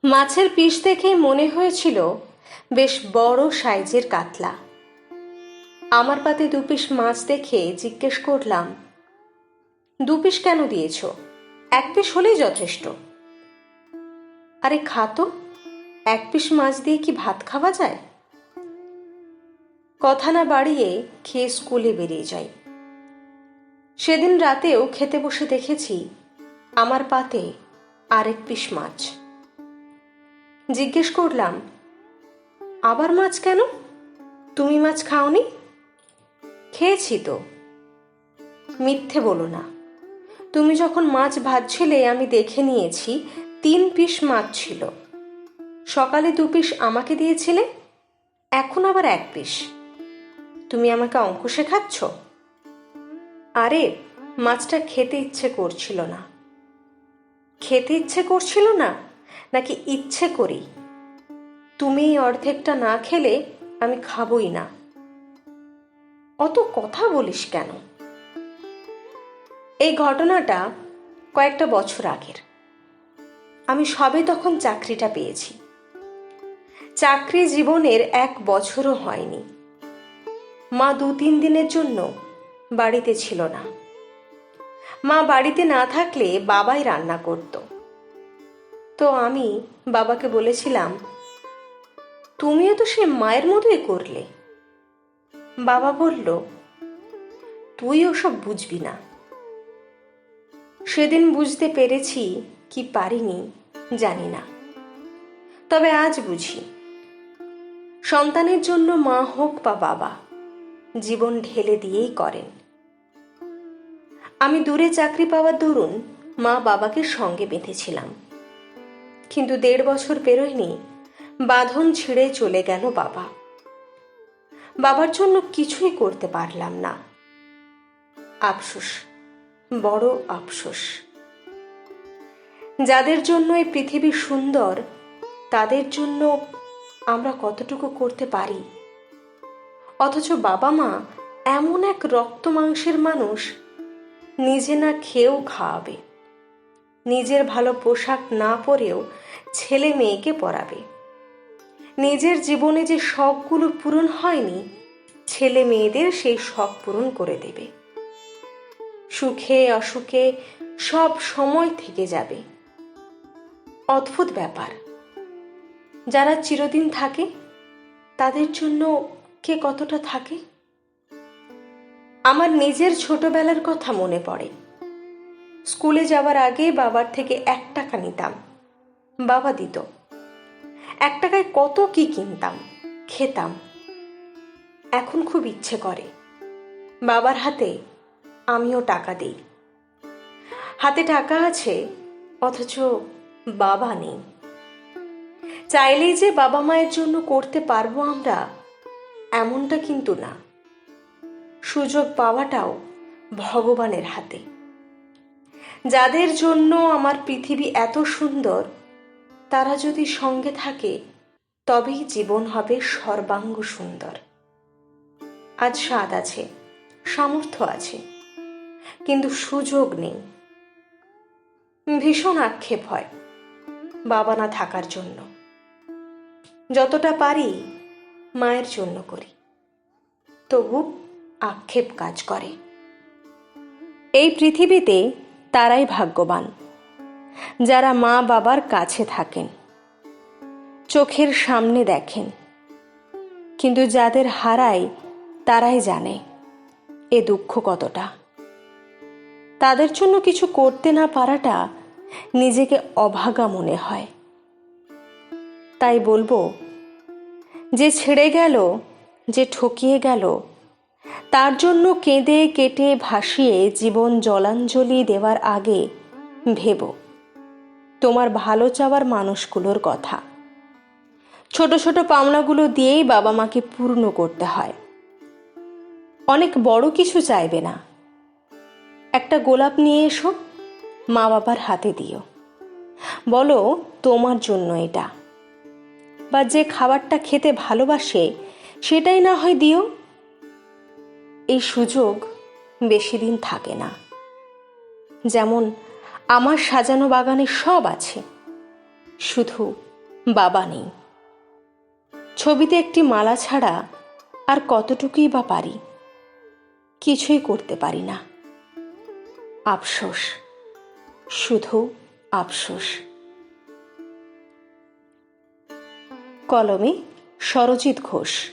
মাছের পিস দেখেই মনে হয়েছিল বেশ বড় সাইজের কাতলা। আমার পাতে 2 পিস মাছ দেখে জিজ্ঞেস করলাম, 2 পিস কেন দিয়েছ? 1 পিস হলেই যথেষ্ট। আরে খাতো, 1 পিস মাছ দিয়ে কি ভাত খাওয়া যায়? কথা না বাড়িয়ে খেয়ে স্কুলে বেরিয়ে যাই। সেদিন রাতেও খেতে বসে দেখেছি আমার পাতে আরেক পিস মাছ। জিজ্ঞেস করলাম, আবার মাছ কেন? তুমি মাছ খাওনি? খেয়েছি তো। মিথ্যে বলো না। তুমি যখন মাছ ভাজছিলে আমি দেখে নিয়েছি 3 পিস মাছ ছিল। সকালে 2 পিস আমাকে দিয়েছিলে, এখন আবার 1 পিস। তুমি আমাকে অঙ্ক শেখাচ্ছ? আরে মাছটা খেতে ইচ্ছে করছিল না। খেতে ইচ্ছে করছিল না নাকি ইচ্ছে করি? তুমি এই অর্ধেকটা না খেলে আমি খাবই না। অত কথা বলিস কেন? এই ঘটনাটা কয়েকটা বছর আগের। আমি সবে তখন চাকরিটা পেয়েছি। চাকরি জীবনের 1 বছরও হয়নি। মা 2-3 দিনের জন্য বাড়িতে ছিল না। মা বাড়িতে না থাকলে বাবাই রান্না করত। তো আমি বাবাকে বলেছিলাম, তুমিও তো সে মায়ের মতোই করলে। বাবা বলল, তুই ওসব বুঝবি না। সেদিন বুঝতে পেরেছি কি পারিনি জানি না, তবে আজ বুঝি। সন্তানের জন্য মা হোক বা বাবা, জীবন ঢেলে দিয়েই করেন। আমি দূরে চাকরি পাওয়ার দরুন মা বাবাকে সঙ্গে বেঁধেছিলাম, কিন্তু 1.5 বছর পেরোয়নি বাঁধন ছিঁড়ে চলে গেল বাবা। বাবার জন্য কিছুই করতে পারলাম না। আফসোস, বড় আফসোস। যাদের জন্য এই পৃথিবী সুন্দর তাদের জন্য আমরা কতটুকু করতে পারি, অথচ বাবা মা এমন এক রক্ত মাংসের মানুষ, নিজে না খেয়েও খাওয়াবে, নিজের ভালো পোশাক না পরেও ছেলে মেয়েকে পরাবে, নিজের জীবনে যে শখগুলো পূরণ হয়নি ছেলে মেয়েদের সেই শখ পূরণ করে দেবে। সুখে অসুখে সব সময় থেকে যাবে। অদ্ভুত ব্যাপার। যারা চিরদিন থাকে তাদের জন্য কে কতটা থাকে। আমার নিজের ছোটবেলার কথা মনে পড়ে। স্কুলে যাওয়ার আগে বাবার থেকে 1 টাকা নিতাম, বাবা দিত। 1 টাকায় কত কি কিনতাম, খেতাম। এখন খুব ইচ্ছে করে বাবার হাতে আমিও টাকা দিই। হাতে টাকা আছে অথচ বাবা নেই। চাইলেই যে বাবা মায়ের জন্য করতে পারবো আমরা, এমনটা কিন্তু না। সুযোগ পাওয়াটাও ভগবানের হাতে। যাদের জন্য আমার পৃথিবী এত সুন্দর, তারা যদি সঙ্গে থাকে তবেই জীবন হবে সর্বাঙ্গ সুন্দর। আজ স্বাদ আছে, সামর্থ্য আছে, কিন্তু সুযোগ নেই। ভীষণ আক্ষেপ হয় বাবা না থাকার জন্য। যতটা পারি মায়ের জন্য করি, তবু আক্ষেপ কাজ করে। এই পৃথিবীতে তারাই ভাগ্যবান যারা মা বাবার কাছে থাকেন, চোখের সামনে দেখেন। কিন্তু যাদের হারাই তারাই জানে এ দুঃখ কতটা। তাদের জন্য কিছু করতে না পারাটা নিজেকে অভাগা মনে হয়। তাই বলবো, যে ছেড়ে গেল, যে ঠকিয়ে গেল, তার জন্য কেঁদে কেটে ভাসিয়ে জীবন জলাঞ্জলি দেওয়ার আগে ভেবো তোমার ভালো চাওয়ার মানুষগুলোর কথা। ছোট ছোট পাওনাগুলো দিয়েই বাবা মাকে পূর্ণ করতে হয়। অনেক বড় কিছু চাইবে না। একটা গোলাপ নিয়ে এসো, মা বাবার হাতে দিও, বলো তোমার জন্য এটা। বা যে খাবারটা খেতে ভালোবাসে সেটাই না হয় দিও। এই সুযোগ বেশি দিন থাকে না। যেমন আমার সাজানো বাগানে সব আছে, শুধু বাবা নেই। ছবিতে একটি মালা ছাড়া আর কতটুকুই বা পারি, কিছুই করতে পারি না। আফসোস, শুধু আফসোস। কলমে সরজিৎ ঘোষ।